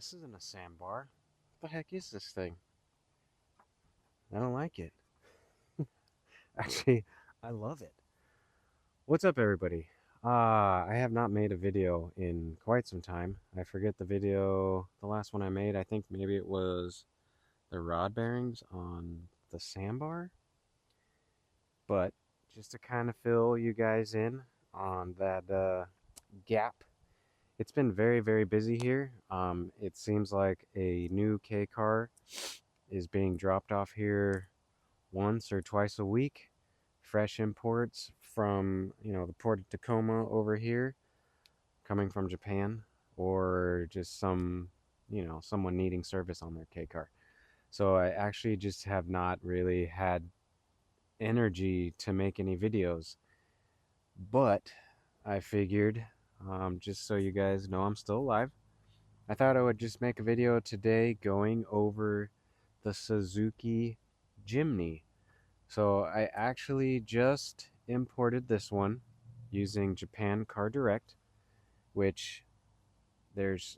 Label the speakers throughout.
Speaker 1: This isn't a sandbar. What the heck is this thing? I don't like it. Actually, I love it. What's up, everybody? I have not made a video in quite some time. I forget the last one I made. I think maybe it was the rod bearings on the sandbar. But just to kind of fill you guys in on that gap, it's been very, very busy here. It seems like a new K car is being dropped off here once or twice a week. Fresh imports from, the port of Tacoma over here, coming from Japan, or just someone needing service on their K car. So I actually just have not really had energy to make any videos. But I figured, just so you guys know I'm still alive, I thought I would just make a video today going over the Suzuki Jimny. So I actually just imported this one using Japan Car Direct, which there's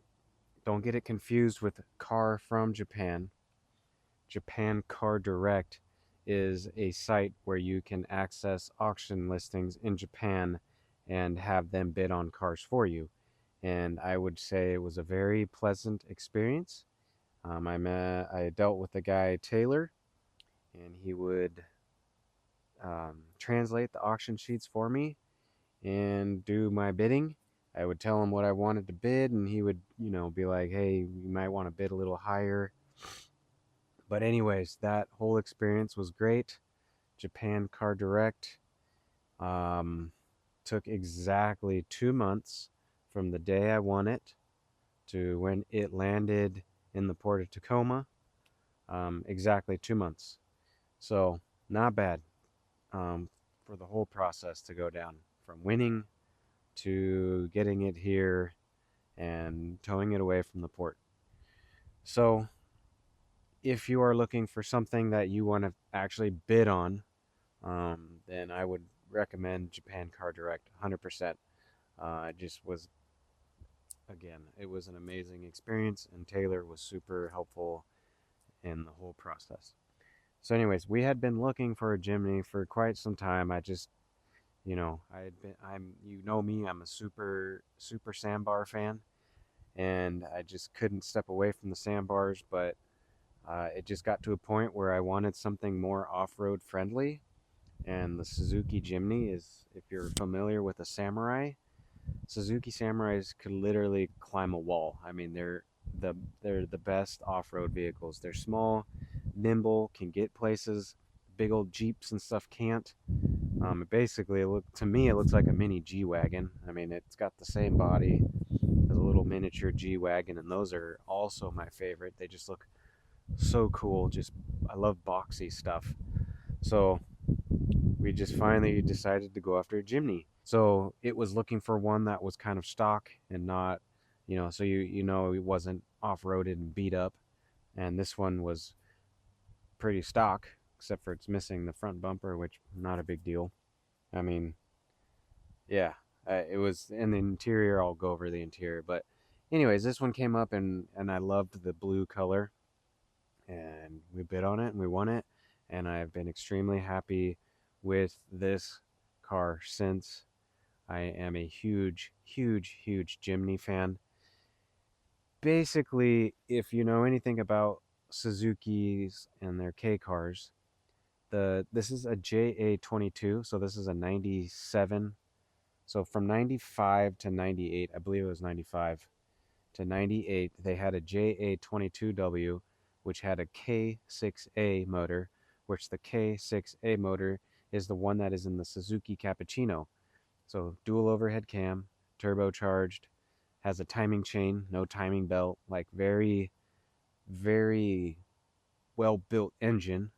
Speaker 1: don't get it confused with Car from Japan. Japan Car Direct is a site where you can access auction listings in Japan and have them bid on cars for you. And I would say it was a very pleasant experience. I dealt with the guy Taylor, and he would translate the auction sheets for me and do my bidding. I would tell him what I wanted to bid, and he would, be like, "Hey, you might want to bid a little higher." But anyways, that whole experience was great. Japan Car Direct um, took exactly 2 months from the day I won it to when it landed in the port of Tacoma. Exactly 2 months. So not bad for the whole process to go down from winning to getting it here and towing it away from the port. So if you are looking for something that you want to actually bid on, then I would recommend Japan Car Direct 100%. It just was, again, it was an amazing experience, and Taylor was super helpful in the whole process. So, anyways, we had been looking for a Jimny for quite some time. I just, I had been, you know me, I'm a super Sambar fan, and I just couldn't step away from the Sambars, but it just got to a point where I wanted something more off-road friendly, and the Suzuki Jimny is, if you're familiar with a Samurai, Suzuki Samurais could literally climb a wall. I mean, the they're the best off-road vehicles. They're small, nimble, can get places big old Jeeps and stuff can't. Basically, to me, it looks like a mini G-Wagon. I mean, it's got the same body as a little miniature G-Wagon, and those are also my favorite. They just look so cool. I love boxy stuff. So we just finally decided to go after a Jimny. So it was looking for one that was kind of stock and not, so it wasn't off-roaded and beat up. And this one was pretty stock, except for it's missing the front bumper, which not a big deal. I mean, yeah, it was in the interior. I'll go over the interior, but anyways, this one came up and I loved the blue color, and we bid on it and we won it, and I've been extremely happy with this car since. I am a huge, huge, huge Jimny fan. Basically, if you know anything about Suzuki's and their K cars, this is a JA22, so this is a 97. So from 95 to 98, I believe it was 95 to 98, they had a JA22W, which had a K6A motor, which the K6A motor is the one that is in the Suzuki Cappuccino. So dual overhead cam, turbocharged, has a timing chain, no timing belt, like very, very well built engine,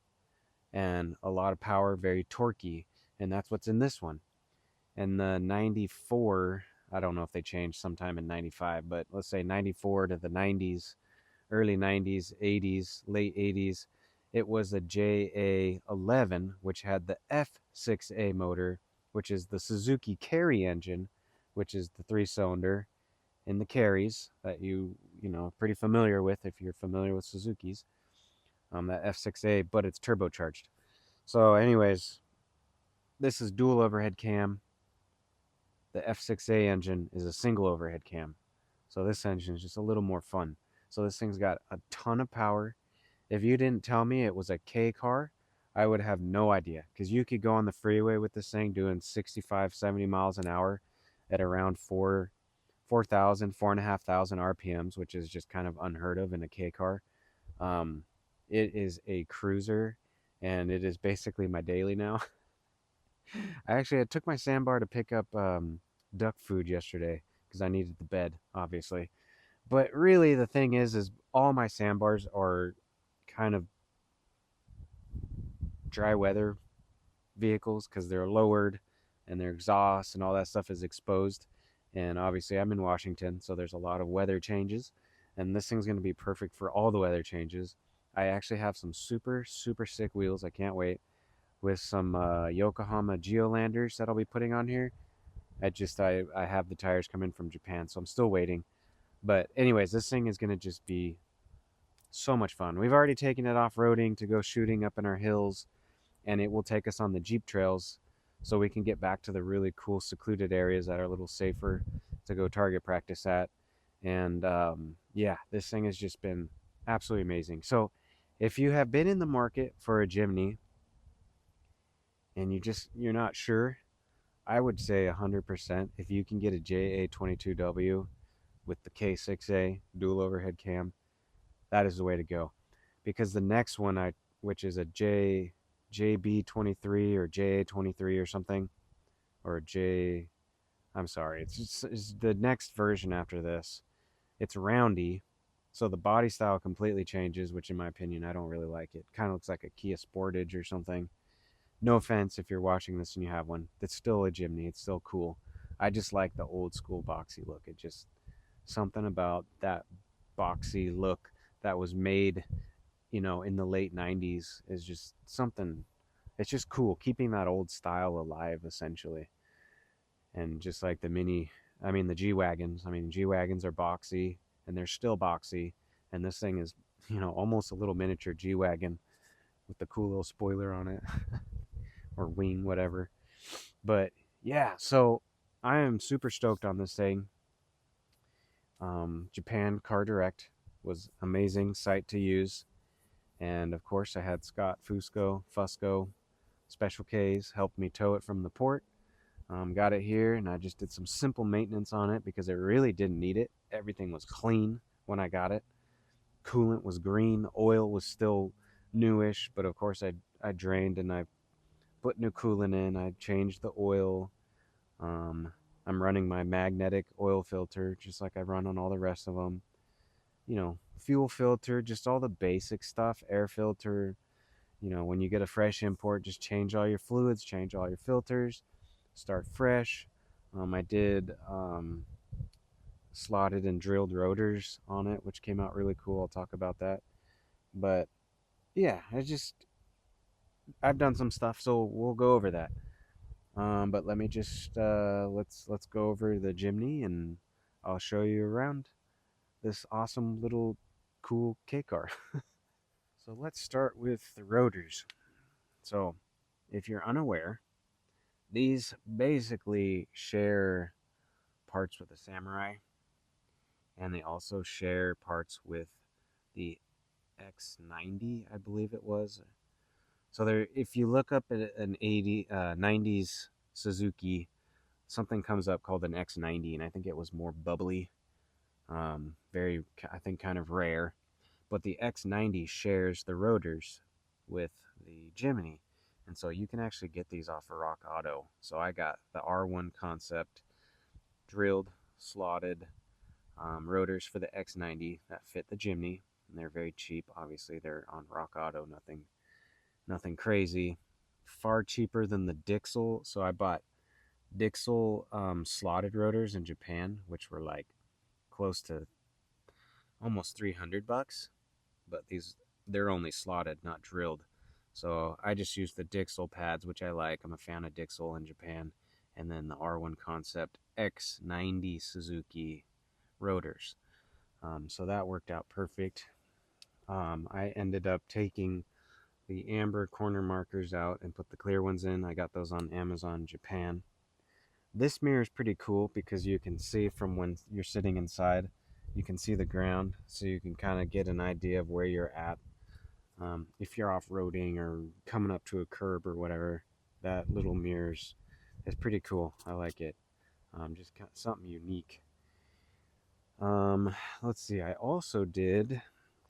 Speaker 1: and a lot of power, very torquey, and that's what's in this one. And the 94, I don't know if they changed sometime in 95, but let's say 94 to the 90s, early 90s, 80s, late 80s, it was a JA11, which had the F6A motor, which is the Suzuki Carry engine, which is the 3-cylinder in the carries that you pretty familiar with if you're familiar with Suzuki's, that F6A, but it's turbocharged. So, anyways, this is dual overhead cam. The F6A engine is a single overhead cam. So this engine is just a little more fun. So this thing's got a ton of power. If you didn't tell me it was a K car, I would have no idea, because you could go on the freeway with this thing doing 65, 70 miles an hour at around 4,000, 4,500 RPMs, which is just kind of unheard of in a K car. Um, it is a cruiser, and it is basically my daily now. I took my Sandbar to pick up duck food yesterday because I needed the bed, obviously. But really, the thing is all my Sandbars are kind of dry weather vehicles because they're lowered and their exhaust and all that stuff is exposed. And obviously, I'm in Washington, so there's a lot of weather changes. And this thing's going to be perfect for all the weather changes. I actually have some super, super sick wheels. I can't wait. With some Yokohama Geolanders that I'll be putting on here. I have the tires coming from Japan, so I'm still waiting. But anyways, this thing is going to just be so much fun. We've already taken it off-roading to go shooting up in our hills, and it will take us on the Jeep trails so we can get back to the really cool secluded areas that are a little safer to go target practice at. And yeah, this thing has just been absolutely amazing. So if you have been in the market for a Jimny and you're not sure, I would say 100% if you can get a JA22W with the K6A dual overhead cam, that is the way to go. Because the next one, which is a JB23 or JA23 or something, or I'm sorry, it's the next version after this. It's roundy, so the body style completely changes, which in my opinion, I don't really like it. Kind of looks like a Kia Sportage or something. No offense if you're watching this and you have one. It's still a Jimny. It's still cool. I just like the old school boxy look. It just something about that boxy look that was made, in the late 90s is just something. It's just cool keeping that old style alive essentially. And just like the G-Wagons. G-Wagons are boxy and they're still boxy, and this thing is, almost a little miniature G-Wagon with the cool little spoiler on it. Or wing, whatever. But yeah, so I am super stoked on this thing. Japan Car Direct was amazing site to use, and of course I had Scott Fusco Special K's help me tow it from the port. Got it here, and I just did some simple maintenance on it because it really didn't need it. Everything was clean when I got it. Coolant was green, oil was still newish, but of course I drained and I put new coolant in. I changed the oil. I'm running my magnetic oil filter just like I run on all the rest of them. Fuel filter, just all the basic stuff. Air filter. When you get a fresh import, just change all your fluids, change all your filters, start fresh. I did slotted and drilled rotors on it, which came out really cool. I'll talk about that. But yeah, I've done some stuff, so we'll go over that. But let me just let's go over the Jimny, and I'll show you around this awesome little cool K car. So let's start with the rotors. So if you're unaware, these basically share parts with the Samurai, and they also share parts with the X90, I believe it was. So if you look up at an 90s Suzuki, something comes up called an X90, and I think it was more bubbly, very, I think, kind of rare. But the X90 shares the rotors with the Jimny, and so you can actually get these off of Rock Auto. So I got the R1 Concept drilled, slotted rotors for the X90 that fit the Jimny, and they're very cheap. Obviously, they're on Rock Auto, nothing crazy. Far cheaper than the Dixel. So I bought Dixel slotted rotors in Japan, which were like close to almost $300, but they're only slotted, not drilled. So I just used the Dixel pads, which I like. I'm a fan of Dixel in Japan, and then the R1 Concept X90 Suzuki rotors. So that worked out perfect. I ended up taking the amber corner markers out and put the clear ones in. I got those on Amazon Japan. This mirror is pretty cool because you can see from when you're sitting inside, you can see the ground, so you can kind of get an idea of where you're at. If you're off-roading or coming up to a curb or whatever, that little mirror's is pretty cool. I like it. Just kind of something unique. Um, let's see. I also did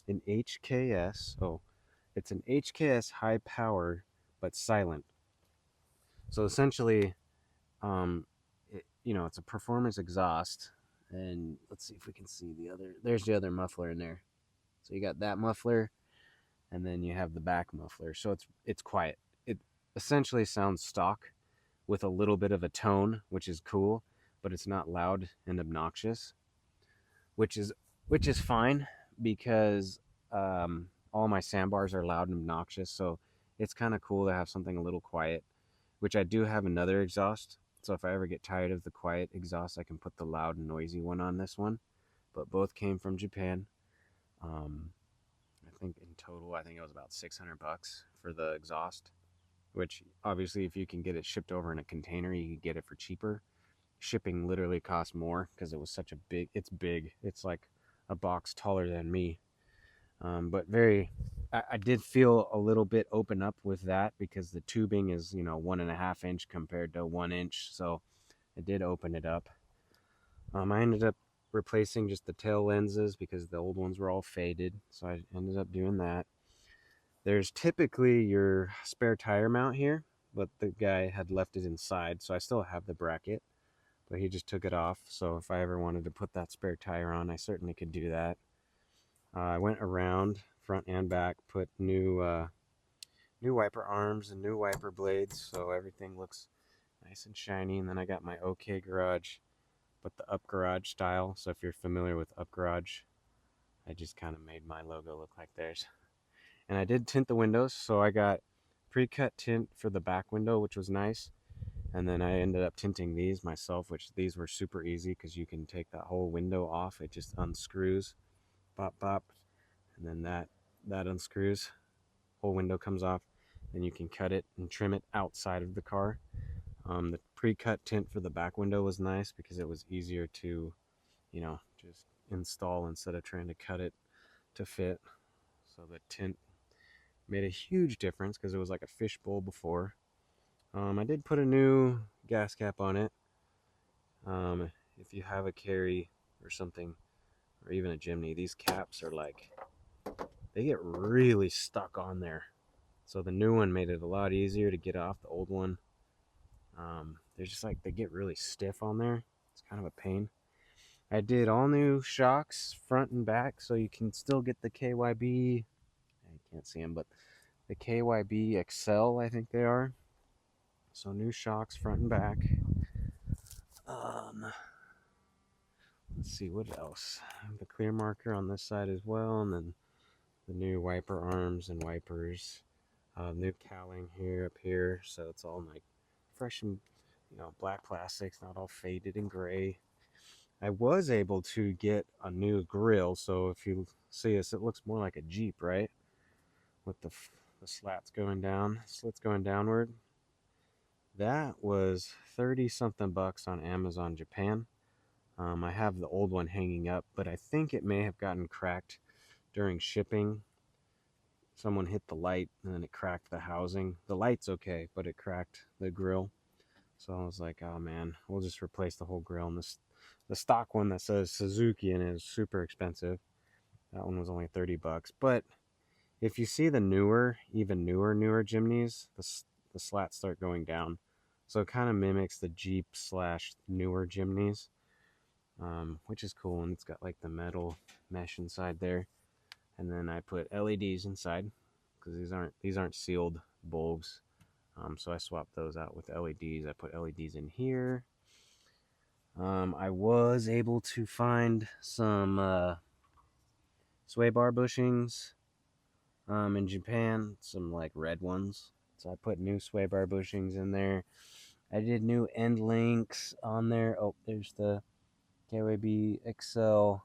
Speaker 1: an HKS. Oh, it's an HKS high power but silent. So essentially, it's a performance exhaust. And let's see if we can see the other. There's the other muffler in there. So you got that muffler, and then you have the back muffler. So it's quiet. It essentially sounds stock with a little bit of a tone, which is cool, but it's not loud and obnoxious, which is which is fine because all my sandbars are loud and obnoxious. So it's kind of cool to have something a little quiet. Which I do have another exhaust. So if I ever get tired of the quiet exhaust, I can put the loud and noisy one on this one. But both came from Japan. Um, I think in total, I think it was about $600 for the exhaust. Which obviously, if you can get it shipped over in a container, you can get it for cheaper. Shipping literally costs more because it was such a big. It's big. It's like a box taller than me. But very, I did feel a little bit open up with that because the tubing is 1.5 inch compared to 1 inch, so it did open it up. I ended up replacing just the tail lenses because the old ones were all faded, so I ended up doing that. There's typically your spare tire mount here, but the guy had left it inside, so I still have the bracket, but he just took it off. So if I ever wanted to put that spare tire on, I certainly could do that. I went around front and back, put new wiper arms and new wiper blades, so everything looks nice and shiny. And then I got my OK Garage, but the Up Garage style. So if you're familiar with Up Garage, I just kind of made my logo look like theirs. And I did tint the windows, so I got pre-cut tint for the back window, which was nice. And then I ended up tinting these myself, which these were super easy because you can take that whole window off. It just unscrews, bop bop, and then that unscrews. Whole window comes off, and you can cut it and trim it outside of the car. The pre-cut tint for the back window was nice because it was easier to, just install instead of trying to cut it to fit. So the tint made a huge difference because it was like a fishbowl before. I did put a new gas cap on it. If you have a KEI or something, or even a Jimny, these caps are like, they get really stuck on there. So the new one made it a lot easier to get off the old one. They're just like, they get really stiff on there. It's kind of a pain. I did all new shocks front and back, so you can still get the KYB. I can't see them, but the KYB XL, I think they are. So new shocks front and back. Um, let's see what else. The clear marker on this side as well, and then the new wiper arms and wipers. New cowling here up here, so it's all like fresh and black plastics, not all faded and gray. I was able to get a new grill, so if you see this, it looks more like a Jeep, right? With the slits going downward. That was 30 something bucks on Amazon Japan. I have the old one hanging up, but I think it may have gotten cracked during shipping. Someone hit the light and then it cracked the housing. The light's okay, but it cracked the grill. So I was like, oh man, we'll just replace the whole grill. And the stock one that says Suzuki in it is super expensive. That one was only 30 bucks. But if you see the even newer Jimneys, the slats start going down. So it kind of mimics the Jeep / newer Jimneys, which is cool. And it's got like the metal mesh inside there. And then I put LEDs inside because these aren't sealed bulbs. So I swapped those out with LEDs. I put LEDs in here. I was able to find some sway bar bushings in Japan, some like red ones. So I put new sway bar bushings in there. I did new end links on there. Oh, there's the KWB XL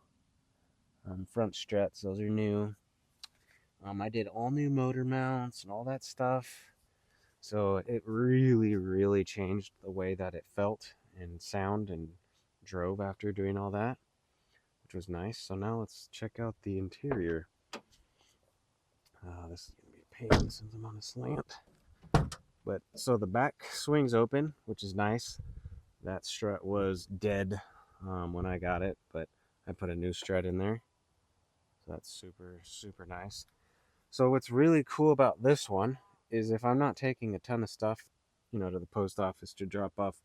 Speaker 1: Front struts, those are new. I did all new motor mounts and all that stuff. So it really, really changed the way that it felt and sound and drove after doing all that, which was nice. So now let's check out the interior. This is going to be a pain since I'm on a slant. But so the back swings open, which is nice. That strut was dead when I got it, but I put a new strut in there. So that's super, super nice. So what's really cool about this one is if I'm not taking a ton of stuff, to the post office to drop off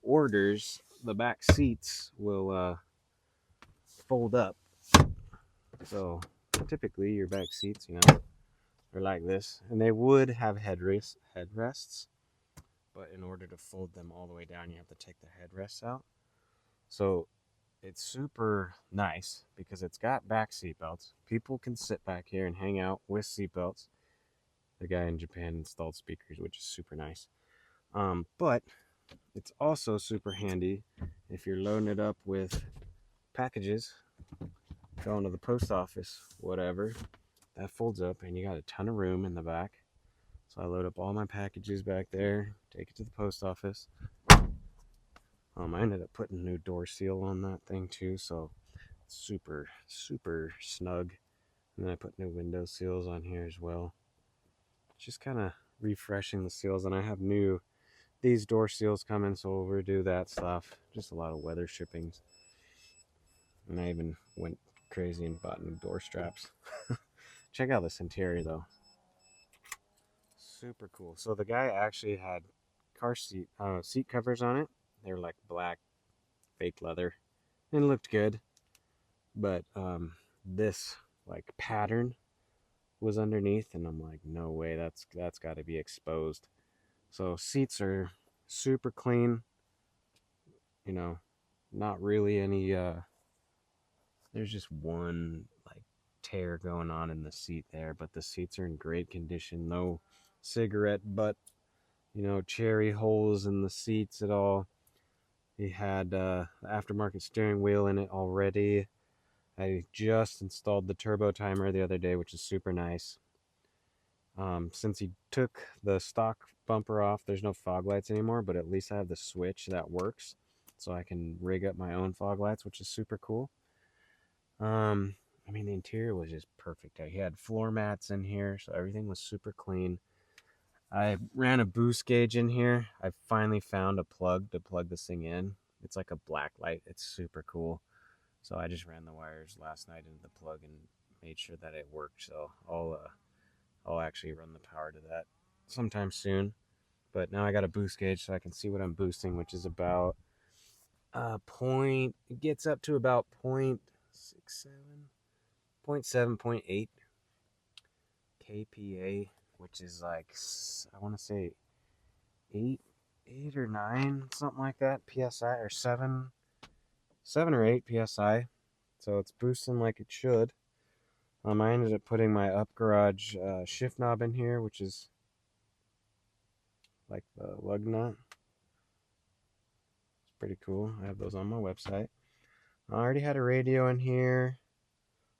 Speaker 1: orders, the back seats will fold up. So typically your back seats, are like this, and they would have headrests, but in order to fold them all the way down, you have to take the headrests out. So it's super nice because it's got back seat belts. People can sit back here and hang out with seat belts. The guy in Japan installed speakers, which is super nice. But it's also super handy if you're loading it up with packages, going to the post office, whatever. That folds up, and you got a ton of room in the back. So I load up all my packages back there, take it to the post office. I ended up putting a new door seal on that thing too, so it's super, super snug. And then I put new window seals on here as well. Just kind of refreshing the seals, and I have these door seals coming, so we'll redo that stuff. Just a lot of weather shippings. And I even went crazy and bought new door straps. Check out this interior though. Super cool. So the guy actually had seat covers on it. They were like black fake leather and looked good. But this like pattern was underneath, and I'm like, no way, that's got to be exposed. So seats are super clean. Not really any there's just one like tear going on in the seat there, but the seats are in great condition. No cigarette butt, cherry holes in the seats at all. He had the aftermarket steering wheel in it already. I just installed the turbo timer the other day, which is super nice. Since he took the stock bumper off, there's no fog lights anymore, but at least I have the switch that works, so I can rig up my own fog lights, which is super cool. The interior was just perfect. He had floor mats in here, so everything was super clean. I ran a boost gauge in here. I finally found a plug to plug this thing in. It's like a black light. It's super cool. So I just ran the wires last night into the plug and made sure that it worked. So I'll actually run the power to that sometime soon. But now I got a boost gauge so I can see what I'm boosting, which is about it gets up to about 0.67, 0.7, 0.8 kPa, which is like, I want to say 8 or 9, something like that, psi, or 7 or 8 psi. So it's boosting like it should. I ended up putting my up garage shift knob in here, which is like the lug nut. It's pretty cool. I have those on my website. I already had a radio in here.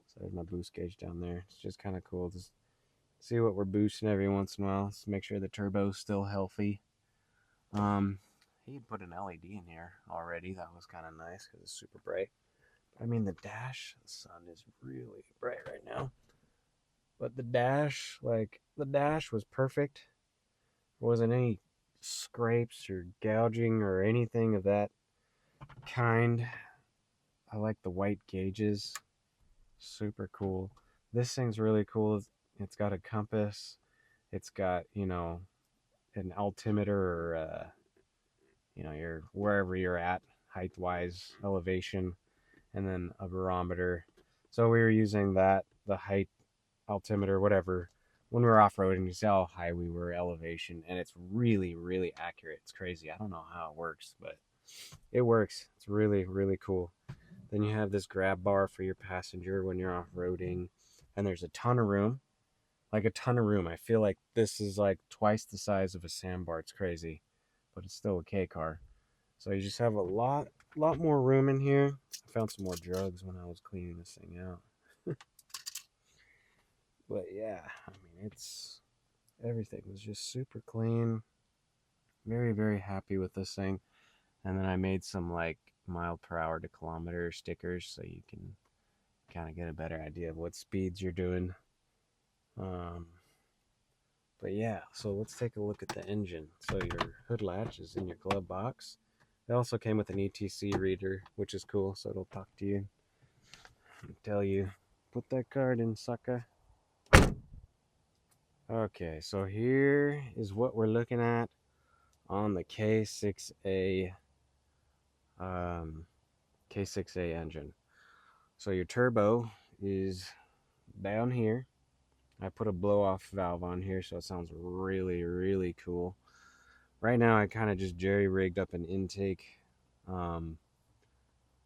Speaker 1: So there's my boost gauge down there. It's just kind of cool to see what we're boosting every once in a while. Let's make sure the turbo's still healthy. He put an LED in here already. That was kind of nice because it's super bright. The dash, the sun is really bright right now. But the dash was perfect. There wasn't any scrapes or gouging or anything of that kind. I like the white gauges. Super cool. This thing's really cool. It's got a compass. It's got, an altimeter or, your wherever you're at, height-wise, elevation, and then a barometer. So we were using the height altimeter, whatever, when we were off-roading to see how high we were elevation, and it's really, really accurate. It's crazy. I don't know how it works, but it works. It's really, really cool. Then you have this grab bar for your passenger when you're off-roading, and there's a ton of room. Like a ton of room. I feel like this is like twice the size of a Sambars. It's crazy, but it's still a K car. So you just have a lot more room in here. I found some more drugs when I was cleaning this thing out. But yeah, I mean, everything was just super clean. Very, very happy with this thing. And then I made some like mile per hour to kilometer stickers so you can kind of get a better idea of what speeds you're doing. Um, but yeah, so let's take a look at the engine. So your hood latch is in your glove box. It also came with an ETC reader, which is cool. So it'll talk to you and tell you, put that card in, sucker. Okay, so here is what we're looking at on the um, K6A engine. So your turbo is down here. I put a blow off valve on here so it sounds really, really cool. Right now I kind of just jerry rigged up an intake. Um,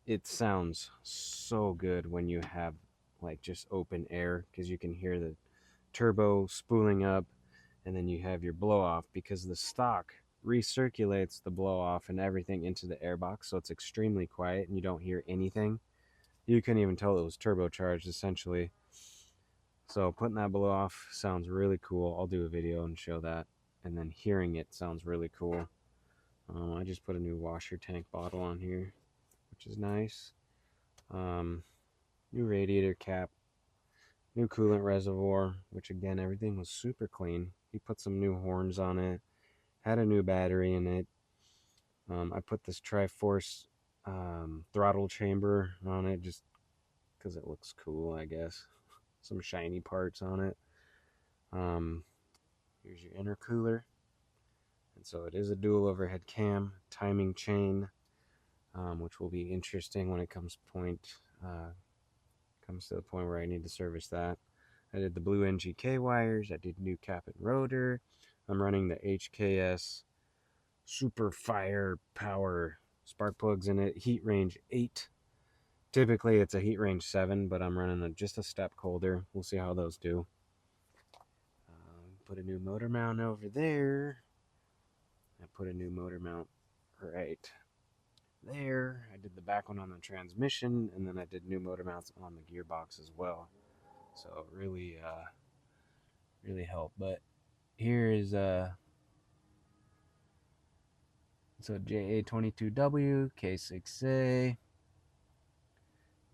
Speaker 1: it sounds so good when you have like just open air because you can hear the turbo spooling up, and then you have your blow off because the stock recirculates the blow off and everything into the airbox, so it's extremely quiet and you don't hear anything. You couldn't even tell it was turbocharged essentially. So putting that blow off sounds really cool. I'll do a video and show that. And then hearing it sounds really cool. I just put a new washer tank bottle on here, which is nice. Um, New radiator cap, new coolant reservoir, which again, everything was super clean. He put some new horns on it, had a new battery in it. I put this Triforce throttle chamber on it just because it looks cool, I guess. Some shiny parts on it. Um, Here's your intercooler. And so it is a dual overhead cam, timing chain, which will be interesting when it comes to the point where I need to service that. I did the blue NGK wires. I did new cap and rotor. I'm running the HKS Super Fire Power spark plugs in it. Heat range 8. Typically it's a heat range 7, but I'm running just a step colder. We'll see how those do. Put a new motor mount over there. I put a new motor mount right there. I did the back one on the transmission, and then I did new motor mounts on the gearbox as well. So it really helped. But here is so JA22W K6A.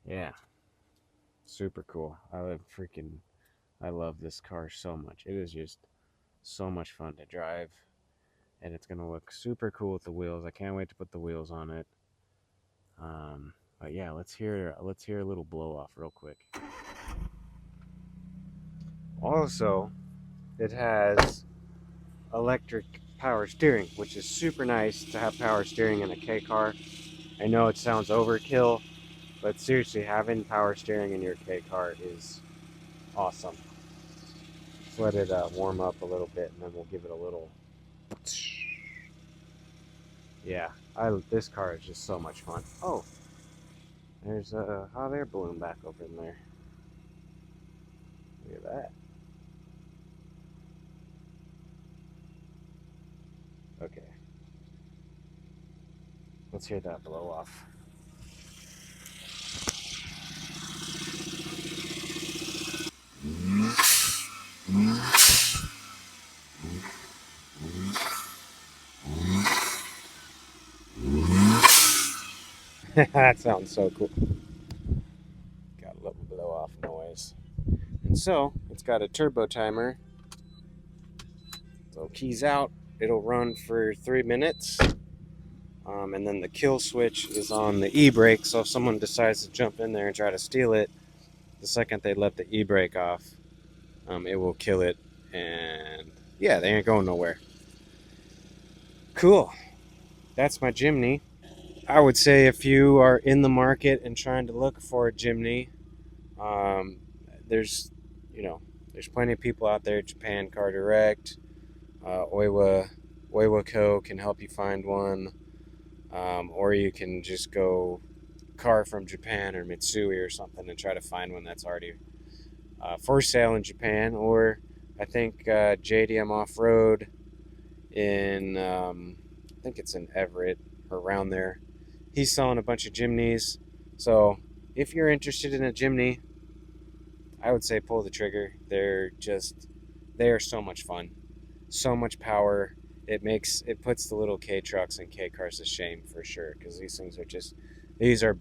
Speaker 1: Yeah, super cool. I love this car so much. It is just so much fun to drive, and it's gonna look super cool with the wheels. I can't wait to put the wheels on it. But yeah, let's hear a little blow off real quick. Also, it has electric power steering, which is super nice to have power steering in a K car. I know it sounds overkill, but seriously, having power steering in your K car is awesome. Let's let it warm up a little bit, and then we'll give it a little. Yeah, this car is just so much fun. Oh, there's a hot air balloon back over in there. Look at that. Okay. Let's hear that blow off. That sounds so cool. Got a little blow off noise. And so, it's got a turbo timer. So keys out, it'll run for 3 minutes. And then the kill switch is on the e-brake, so if someone decides to jump in there and try to steal it, the second they let the e-brake off, it will kill it, and yeah, they ain't going nowhere. Cool. That's my Jimny. I would say if you are in the market and trying to look for a Jimny, um, there's, there's plenty of people out there. Japan Car Direct, Oiwa Co. can help you find one, or you can just go Car from Japan or Mitsui or something and try to find one that's already for sale in Japan. Or I think JDM Off Road I think it's in Everett or around there. He's selling a bunch of Jimnys. So if you're interested in a Jimny, I would say pull the trigger. They are so much fun, so much power. It puts the little K trucks and K cars to shame for sure, because these are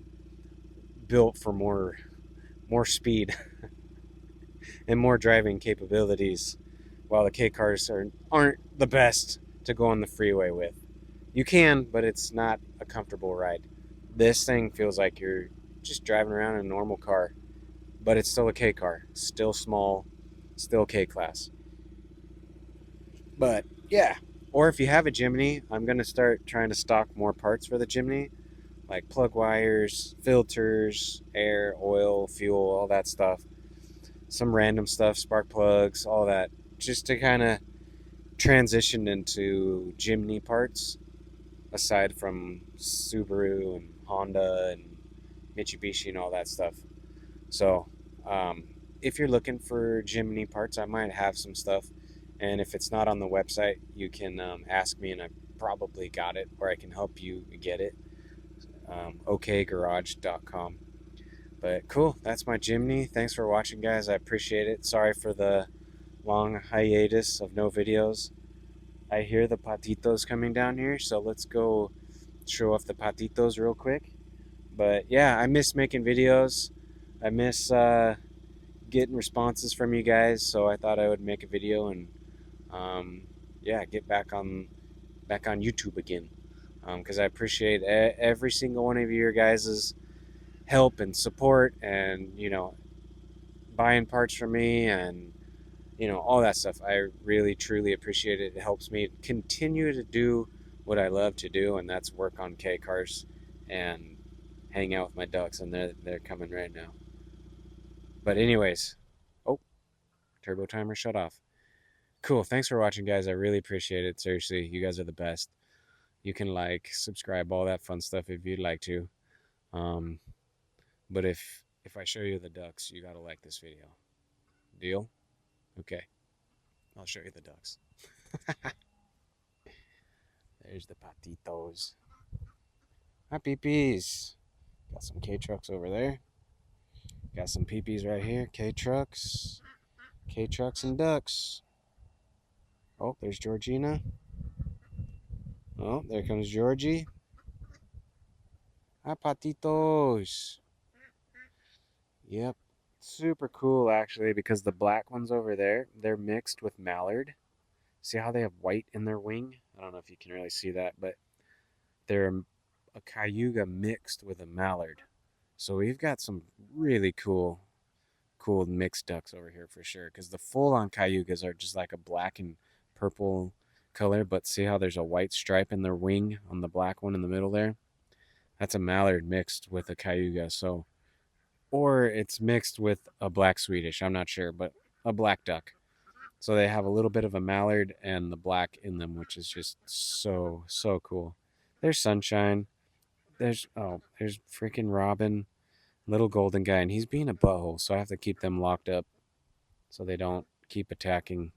Speaker 1: built for more speed and more driving capabilities, while the K cars aren't the best to go on the freeway with. You can, but it's not a comfortable ride. This thing feels like you're just driving around in a normal car, but it's still a K car, still small, still K class. But yeah, or if you have a Jimny, I'm gonna start trying to stock more parts for the Jimny, like plug wires, filters, air, oil, fuel, all that stuff. Some random stuff, spark plugs, all that, just to kind of transition into Jimny parts, aside from Subaru and Honda and Mitsubishi and all that stuff. So, um, if you're looking for Jimny parts, I might have some stuff. And if it's not on the website, you can ask me, and I probably got it, or I can help you get it. okgarage.com. But cool, that's my Jimny. Thanks for watching, guys. I appreciate it. Sorry for the long hiatus of no videos. I hear the patitos coming down here, so let's go show off the patitos real quick. But yeah, I miss making videos. I miss getting responses from you guys, so I thought I would make a video and um, yeah, get back on YouTube again, because I appreciate every single one of your guys' help and support, and buying parts from me, and all that stuff. I really truly appreciate it. It helps me continue to do what I love to do, and that's work on K cars and hang out with my ducks, and they're coming right now. But anyways, oh, turbo timer shut off. Cool. Thanks for watching, guys. I really appreciate it. Seriously, you guys are the best. You can like, subscribe, all that fun stuff if you'd like to. Um, but if I show you the ducks, you gotta like this video. Deal? Okay. I'll show you the ducks. There's the patitos. Hi, peepees. Got some K trucks over there. Got some peepees right here. K trucks. K trucks and ducks. Oh, there's Georgina. Oh, there comes Georgie. Hi, patitos. Yep. Super cool, actually, because the black ones over there, they're mixed with mallard. See how they have white in their wing? I don't know if you can really see that, but they're a cayuga mixed with a mallard. So we've got some really cool mixed ducks over here for sure. Because the full-on cayugas are just like a black and purple color, but see how there's a white stripe in their wing on the black one in the middle there? That's a mallard mixed with a cayuga. So, or it's mixed with a black Swedish. I'm not sure, but a black duck. So they have a little bit of a mallard and the black in them, which is just so cool. There's Sunshine. There's freaking Robin, little golden guy, and he's being a butthole, so I have to keep them locked up so they don't keep attacking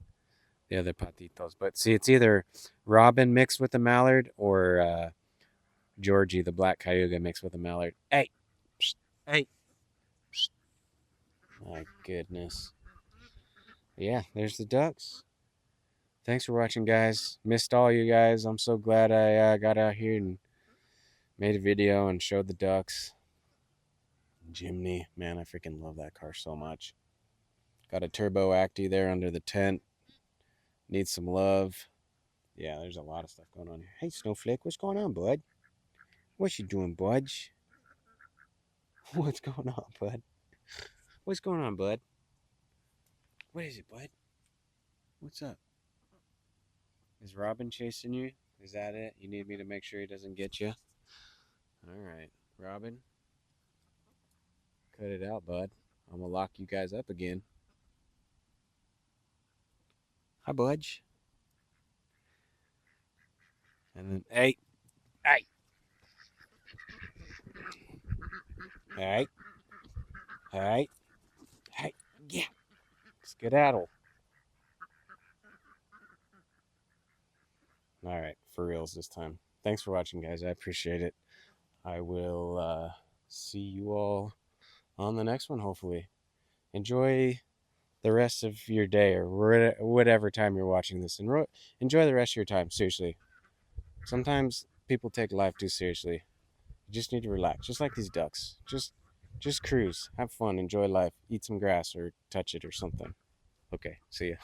Speaker 1: the other patitos. But see, it's either Robin mixed with the mallard or Georgie, the black cayuga, mixed with a mallard. Hey, psst, hey, psst. My goodness. Yeah, there's the ducks. Thanks for watching, guys. Missed all you guys. I'm so glad I got out here and made a video and showed the ducks. Jimny, man, I freaking love that car so much. Got a turbo acty there under the tent. Needs some love. Yeah, there's a lot of stuff going on here. Hey, Snowflake, what's going on, bud? What you doing, Budge? What's going on, bud? What's going on, bud? What is it, bud? What's up? Is Robin chasing you? Is that it? You need me to make sure he doesn't get you? All right, Robin. Cut it out, bud. I'm gonna lock you guys up again. Hi, Budge. And then, hey, hey, hey, hey, hey, yeah, skedaddle. All right, for reals this time. Thanks for watching, guys. I appreciate it. I will see you all on the next one, hopefully. enjoy the rest of your day or whatever time you're watching this, and enjoy the rest of your time. Seriously, sometimes people take life too seriously. You just need to relax, just like these ducks. Just cruise, have fun, enjoy life, eat some grass or touch it or something. Okay, see ya.